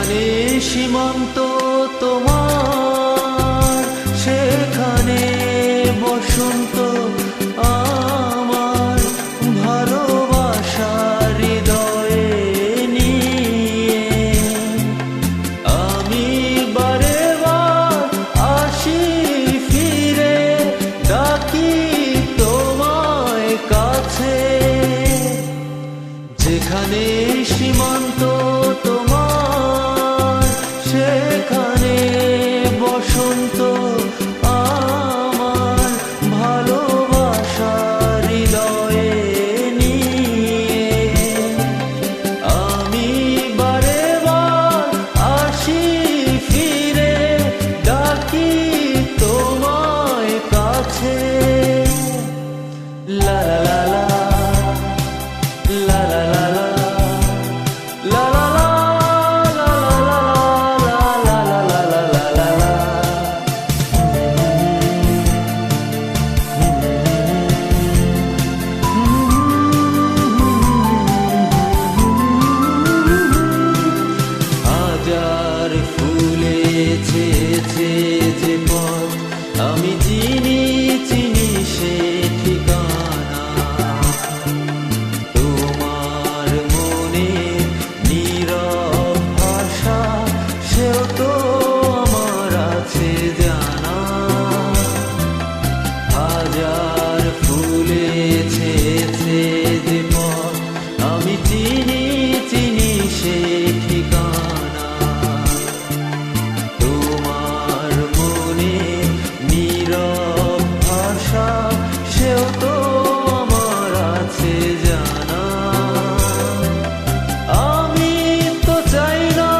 যেখানে সীমান্ত তোমার, সেখানে বসন্ত আমার, ভালোবাসার হৃদয়ে নিয়ে আমি বারে বার আসি ফিরে, ডাকি তোমায় কাছে। যেখানে সীমান্ত তোমার, সেখানে বসন্ত আমার, ভালোবাসার হৃদয়ে নিয়ে আমি বারে বার আসি ফিরে, ডাকি তোমায় কাছে। লা লা লা লা লা লা লা লা লা হাজার ফুলে ছেয়েছে যে পথ, আমি চিনি চিনি সে ঠিকানা। তোমার মনে নীরব ভাষা, সেও তো আমার আছে জানা। হাজার ফুলে ছেয়েছে যে পথ, আমি চিনি চিনি সে ঠিকানা। তোমার মনে নীরব ভাষা, সেও তো আমার আছে জানা। আমি তো চাই না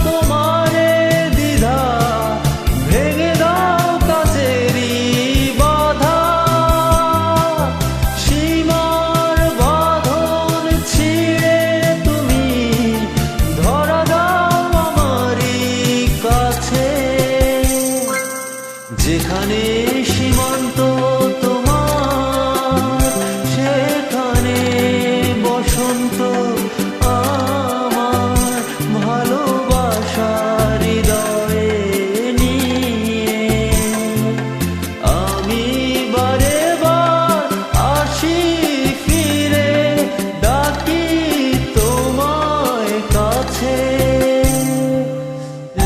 তোমারে দ্বিধা, ভেঙে দাও কাছেরই বাধা। সীমার বাঁধন ছিঁড়ে তুমি ধরা দাও আমারই কাছে। যেখানে সীমান্ত তোমার, সেখানে বসন্ত আমার, ভালোবাসার হৃদয়ে নিয়ে আমি বারে বার আসি ফিরে, ডাকি তোমায় কাছে।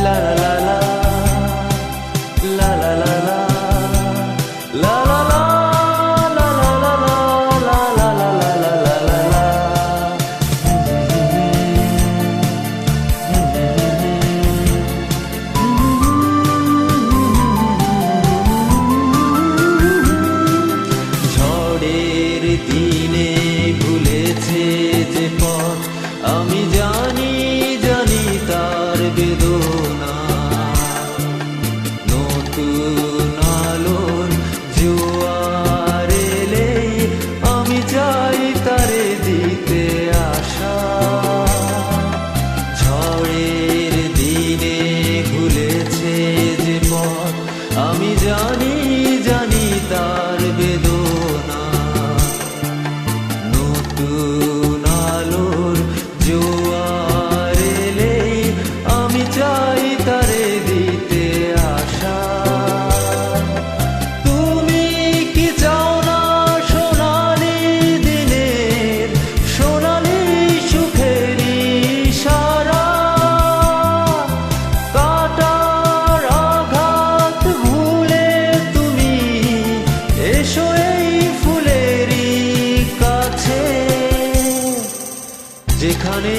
লা লা লা লা লা লা লা লা লা লা ঝড়ের দিনে ভুলেছে যে পথ, আমি জানি জানি তার বেদনা। নতুন আলোর জোয়ার এলেই আমি চাই তারে দিতে আশা। ঝড়ের দিনে ভুলেছে যে পথ, আমি জানি জানি তার বেদনা। নতুন আলোর জোয়ার এলেই আমি চাই তারে দিতে আশা। তুমি কি চাও না সোনালি দিনের, সোনালি সুখেরই সারা? কাটার আঘাত ভুলে তুমি এসো এই ফুলেরই কাছে। যেখানে